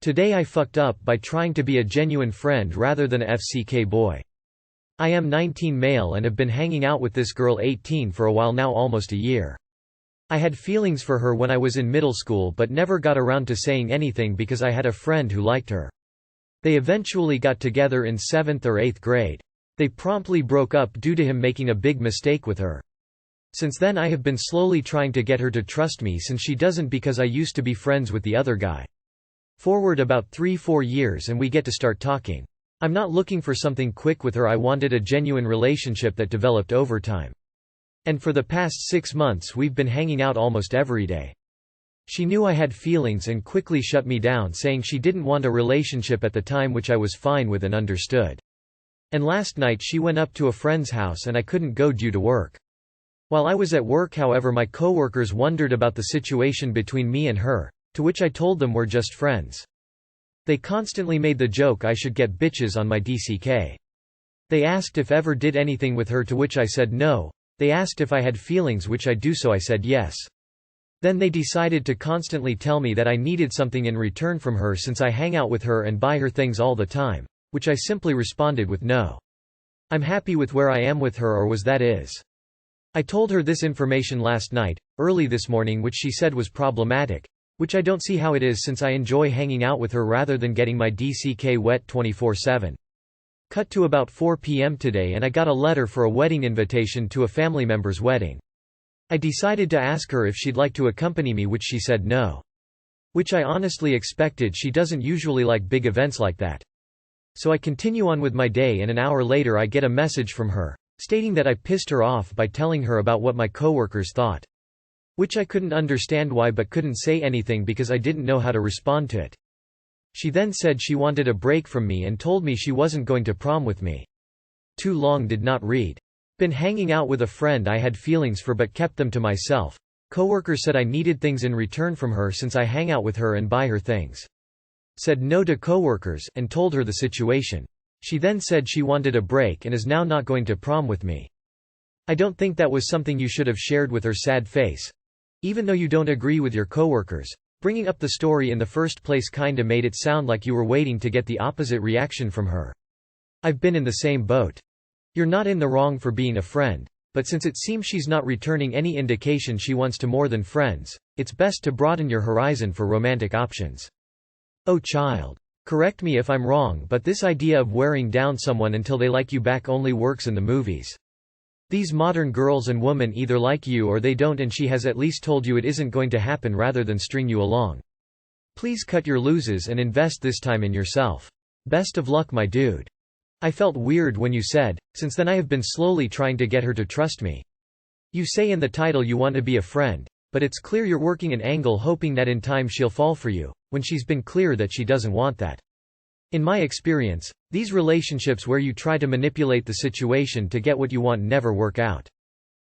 Today I fucked up by trying to be a genuine friend rather than a FCK boy. I am 19 male and have been hanging out with this girl 18 for a while now, almost a year. I had feelings for her when I was in middle school but never got around to saying anything because I had a friend who liked her. They eventually got together in 7th or 8th grade. They promptly broke up due to him making a big mistake with her. Since then I have been slowly trying to get her to trust me since she doesn't because I used to be friends with the other guy. Forward about 3-4 years and we get to start talking. I'm not looking for something quick with her, I wanted a genuine relationship that developed over time. And for the past 6 months we've been hanging out almost every day. She knew I had feelings and quickly shut me down, saying she didn't want a relationship at the time, which I was fine with and understood. And last night she went up to a friend's house and I couldn't go due to work. While I was at work, however, my coworkers wondered about the situation between me and her, to which I told them we're just friends. They constantly made the joke I should get bitches on my DCK. They asked if ever did anything with her, to which I said no. They asked if I had feelings, which I do, so I said yes. Then they decided to constantly tell me that I needed something in return from her since I hang out with her and buy her things all the time, which I simply responded with no. I'm happy with where I am with her, or was that is. I told her this information last night, early this morning, which she said was problematic, which I don't see how it is since I enjoy hanging out with her rather than getting my DCK wet 24/7. Cut to about 4 p.m. today and I got a letter for a wedding invitation to a family member's wedding. I decided to ask her if she'd like to accompany me, which she said no. Which I honestly expected, she doesn't usually like big events like that. So I continue on with my day and an hour later I get a message from her, stating that I pissed her off by telling her about what my coworkers thought. Which I couldn't understand why, but couldn't say anything because I didn't know how to respond to it. She then said she wanted a break from me and told me she wasn't going to prom with me. Too long did not read. Been hanging out with a friend I had feelings for but kept them to myself. Coworker said I needed things in return from her since I hang out with her and buy her things. Said no to coworkers and told her the situation. She then said she wanted a break and is now not going to prom with me. I don't think that was something you should have shared with her, sad face. Even though you don't agree with your coworkers, bringing up the story in the first place kinda made it sound like you were waiting to get the opposite reaction from her. I've been in the same boat. You're not in the wrong for being a friend, but since it seems she's not returning any indication she wants to more than friends, it's best to broaden your horizon for romantic options. Oh child. Correct me if I'm wrong, but this idea of wearing down someone until they like you back only works in the movies. These modern girls and women either like you or they don't, and she has at least told you it isn't going to happen rather than string you along. Please cut your losses and invest this time in yourself. Best of luck, my dude. I felt weird when you said, since then I have been slowly trying to get her to trust me. You say in the title you want to be a friend, but it's clear you're working an angle hoping that in time she'll fall for you, when she's been clear that she doesn't want that. In my experience, these relationships where you try to manipulate the situation to get what you want never work out.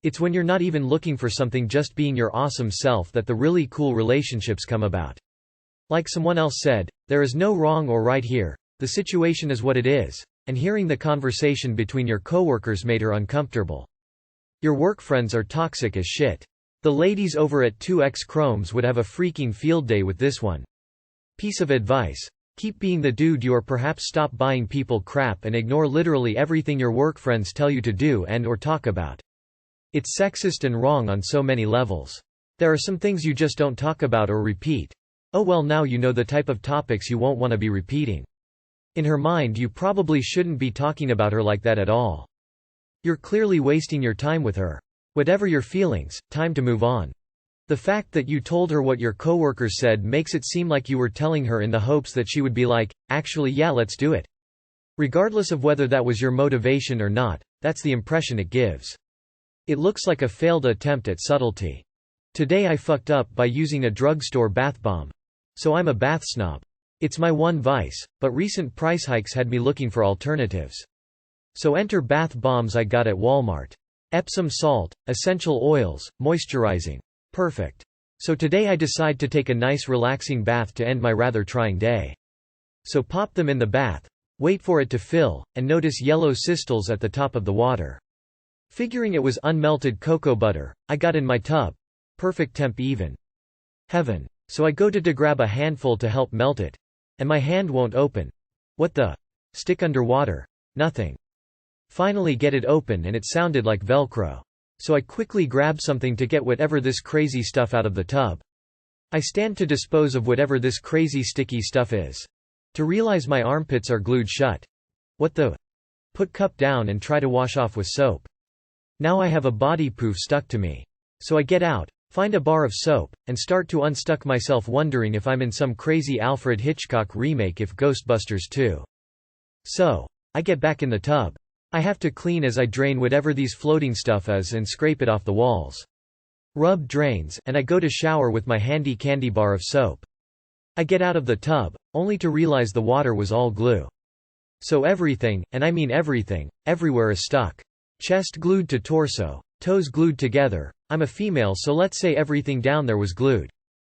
It's when you're not even looking for something, just being your awesome self, that the really cool relationships come about. Like someone else said, there is no wrong or right here, the situation is what it is, and hearing the conversation between your coworkers made her uncomfortable. Your work friends are toxic as shit. The ladies over at 2X Chromes would have a freaking field day with this one. Piece of advice. Keep being the dude you are. Perhaps stop buying people crap and ignore literally everything your work friends tell you to do and or talk about. It's sexist and wrong on so many levels. There are some things you just don't talk about or repeat. Oh well, now you know the type of topics you won't want to be repeating. In her mind, you probably shouldn't be talking about her like that at all. You're clearly wasting your time with her. Whatever your feelings, time to move on. The fact that you told her what your coworkers said makes it seem like you were telling her in the hopes that she would be like, actually yeah, let's do it. Regardless of whether that was your motivation or not, that's the impression it gives. It looks like a failed attempt at subtlety. Today I fucked up by using a drugstore bath bomb. So I'm a bath snob. It's my one vice, but recent price hikes had me looking for alternatives. So enter bath bombs I got at Walmart. Epsom salt, essential oils, moisturizing. Perfect. So today I decide to take a nice relaxing bath to end my rather trying day. So pop them in the bath, wait for it to fill, and notice yellow crystals at the top of the water. Figuring it was unmelted cocoa butter, I got in my tub. Perfect temp, even. Heaven. So I go to grab a handful to help melt it. And my hand won't open. What the? Stick underwater. Nothing. Finally get it open and it sounded like Velcro. So I quickly grab something to get whatever this crazy stuff out of the tub. I stand to dispose of whatever this crazy sticky stuff is. To realize my armpits are glued shut. What the? Put cup down and try to wash off with soap. Now I have a body poof stuck to me. So I get out, find a bar of soap, and start to unstuck myself, wondering if I'm in some crazy Alfred Hitchcock remake, if Ghostbusters 2. So I get back in the tub. I have to clean as I drain whatever these floating stuff is and scrape it off the walls. Rub drains, and I go to shower with my handy candy bar of soap. I get out of the tub, only to realize the water was all glue. So everything, and I mean everything, everywhere is stuck. Chest glued to torso, toes glued together. I'm a female, so let's say everything down there was glued.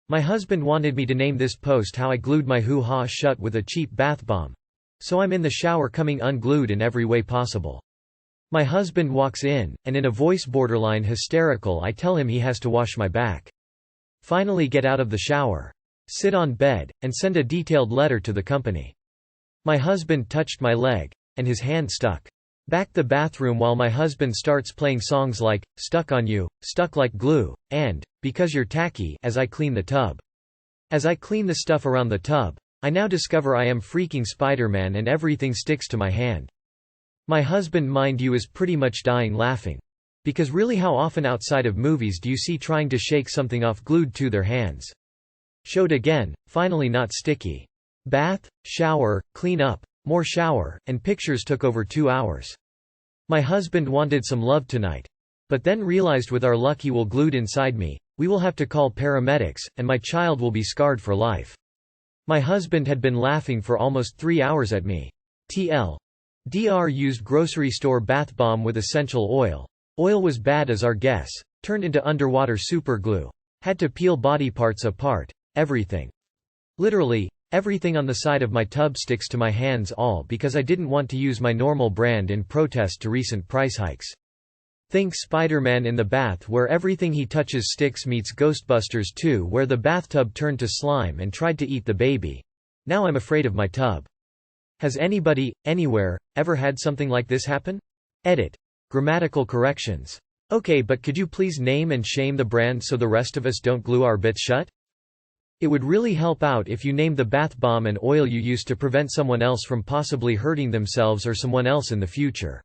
My husband wanted me to name this post how I glued my hoo-ha shut with a cheap bath bomb. So I'm in the shower coming unglued in every way possible. My husband walks in, and in a voice borderline hysterical I tell him he has to wash my back. Finally get out of the shower. Sit on bed, and send a detailed letter to the company. My husband touched my leg, and his hand stuck. Back the bathroom while my husband starts playing songs like, Stuck on You, Stuck Like Glue, and, Because You're Tacky, as I clean the tub. As I clean the stuff around the tub, I now discover I am freaking Spider-Man and everything sticks to my hand. My husband, mind you, is pretty much dying laughing. Because really, how often outside of movies do you see trying to shake something off glued to their hands? Showed again, finally not sticky. Bath, shower, clean up, more shower, and pictures took over 2 hours. My husband wanted some love tonight. But then realized with our luck he will glued inside me, we will have to call paramedics, and my child will be scarred for life. My husband had been laughing for almost 3 hours at me. Dr. used grocery store bath bomb with essential oil. Oil was bad as our guess. Turned into underwater superglue. Had to peel body parts apart. Everything. Literally, everything on the side of my tub sticks to my hands, all because I didn't want to use my normal brand in protest to recent price hikes. Think Spider-Man in the bath where everything he touches sticks meets Ghostbusters 2 where the bathtub turned to slime and tried to eat the baby. Now I'm afraid of my tub. Has anybody, anywhere, ever had something like this happen? Edit. Grammatical corrections. Okay, but could you please name and shame the brand so the rest of us don't glue our bits shut? It would really help out if you named the bath bomb and oil you use to prevent someone else from possibly hurting themselves or someone else in the future.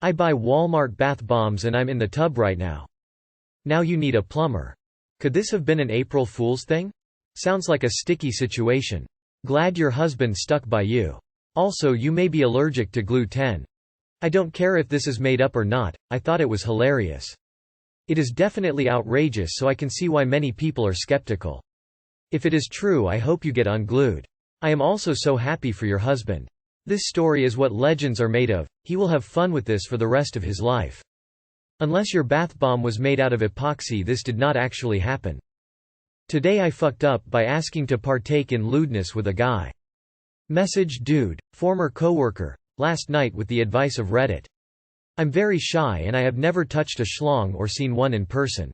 I buy Walmart bath bombs and I'm in the tub right now. Now you need a plumber. Could this have been an April Fool's thing? Sounds like a sticky situation. Glad your husband stuck by you. Also, you may be allergic to glue 10. I don't care if this is made up or not, I thought it was hilarious. It is definitely outrageous, so I can see why many people are skeptical. If it is true, I hope you get unglued. I am also so happy for your husband. This story is what legends are made of. He will have fun with this for the rest of his life. Unless your bath bomb was made out of epoxy, this did not actually happen. Today I fucked up by asking to partake in lewdness with a guy. Message dude, former coworker, last night with the advice of Reddit. I'm very shy and I have never touched a schlong or seen one in person.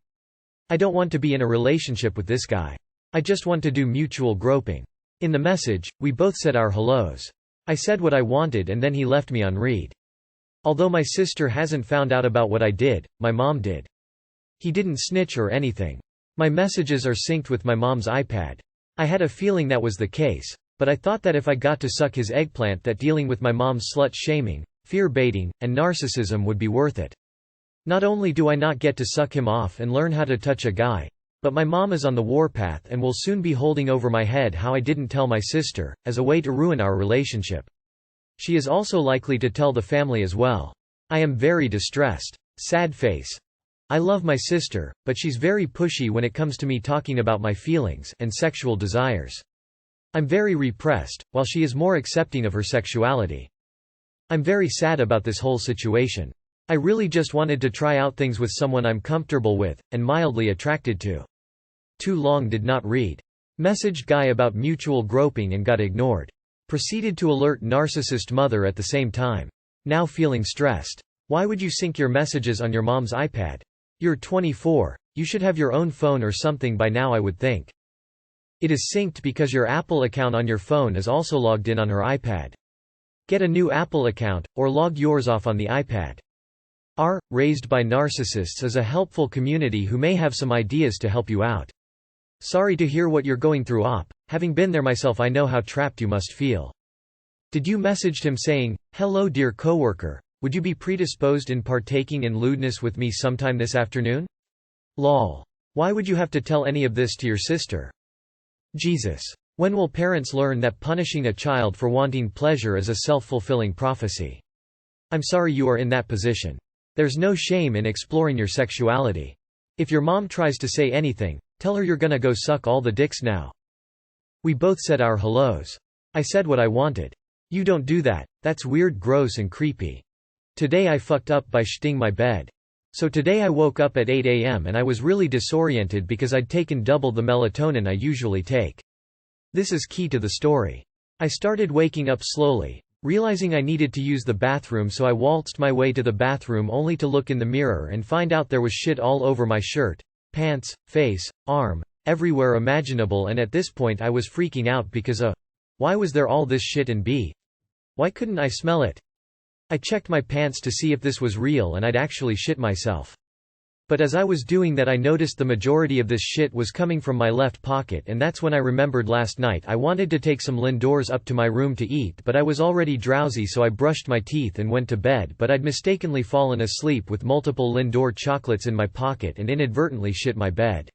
I don't want to be in a relationship with this guy. I just want to do mutual groping. In the message, we both said our hellos. I said what I wanted and then he left me unread. Although my sister hasn't found out about what I did, my mom did. He didn't snitch or anything. My messages are synced with my mom's iPad. I had a feeling that was the case, but I thought that if I got to suck his eggplant that dealing with my mom's slut-shaming, fear-baiting, and narcissism would be worth it. Not only do I not get to suck him off and learn how to touch a guy, but my mom is on the warpath and will soon be holding over my head how I didn't tell my sister, as a way to ruin our relationship. She is also likely to tell the family as well. I am very distressed. Sad face. I love my sister, but she's very pushy when it comes to me talking about my feelings and sexual desires. I'm very repressed, while she is more accepting of her sexuality. I'm very sad about this whole situation. I really just wanted to try out things with someone I'm comfortable with, and mildly attracted to. Too long did not read. Messaged guy about mutual groping and got ignored. Proceeded to alert narcissist mother at the same time. Now feeling stressed. Why would you sync your messages on your mom's iPad? You're 24. You should have your own phone or something by now, I would think. It is synced because your Apple account on your phone is also logged in on her iPad. Get a new Apple account, or log yours off on the iPad. Raised by Narcissists is a helpful community who may have some ideas to help you out. Sorry to hear what you're going through, having been there myself I know how trapped you must feel. Did you messaged him saying, "Hello dear coworker, would you be predisposed in partaking in lewdness with me sometime this afternoon?" Lol. Why would you have to tell any of this to your sister? Jesus. When will parents learn that punishing a child for wanting pleasure is a self-fulfilling prophecy? I'm sorry you are in that position. There's no shame in exploring your sexuality. If your mom tries to say anything, tell her you're gonna go suck all the dicks now. We both said our hellos. I said what I wanted. You don't do that, that's weird, gross and creepy. Today I fucked up by shitting my bed. So today I woke up at 8 a.m. and I was really disoriented because I'd taken double the melatonin I usually take. This is key to the story. I started waking up slowly, realizing I needed to use the bathroom, so I waltzed my way to the bathroom only to look in the mirror and find out there was shit all over my shirt, pants, face, arm, everywhere imaginable, and at this point I was freaking out because why was there all this shit, and b, why couldn't I smell it? I checked my pants to see if this was real and I'd actually shit myself. But as I was doing that I noticed the majority of this shit was coming from my left pocket, and that's when I remembered last night I wanted to take some Lindors up to my room to eat, but I was already drowsy, so I brushed my teeth and went to bed, but I'd mistakenly fallen asleep with multiple Lindor chocolates in my pocket and inadvertently shit my bed.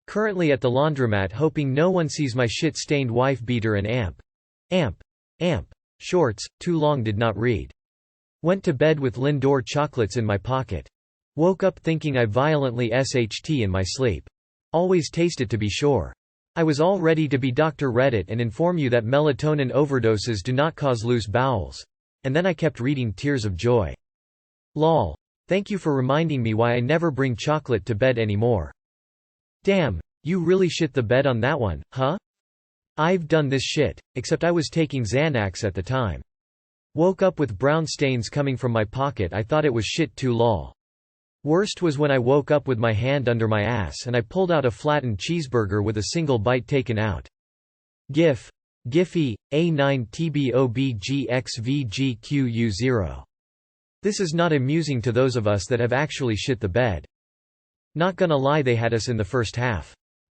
Currently at the laundromat hoping no one sees my shit-stained wife beater and amp shorts, too long did not read. Went to bed with Lindor chocolates in my pocket. Woke up thinking I violently SHT in my sleep. Always taste it to be sure. I was all ready to be Dr. Reddit and inform you that melatonin overdoses do not cause loose bowels. And then I kept reading tears of joy. Lol. Thank you for reminding me why I never bring chocolate to bed anymore. Damn, you really shit the bed on that one, huh? I've done this shit, except I was taking Xanax at the time. Woke up with brown stains coming from my pocket. I thought it was shit too, lol. Worst was when I woke up with my hand under my ass and I pulled out a flattened cheeseburger with a single bite taken out. GIF. Giphy, A9TBOBGXVGQU0. This is not amusing to those of us that have actually shit the bed. Not gonna lie, they had us in the first half.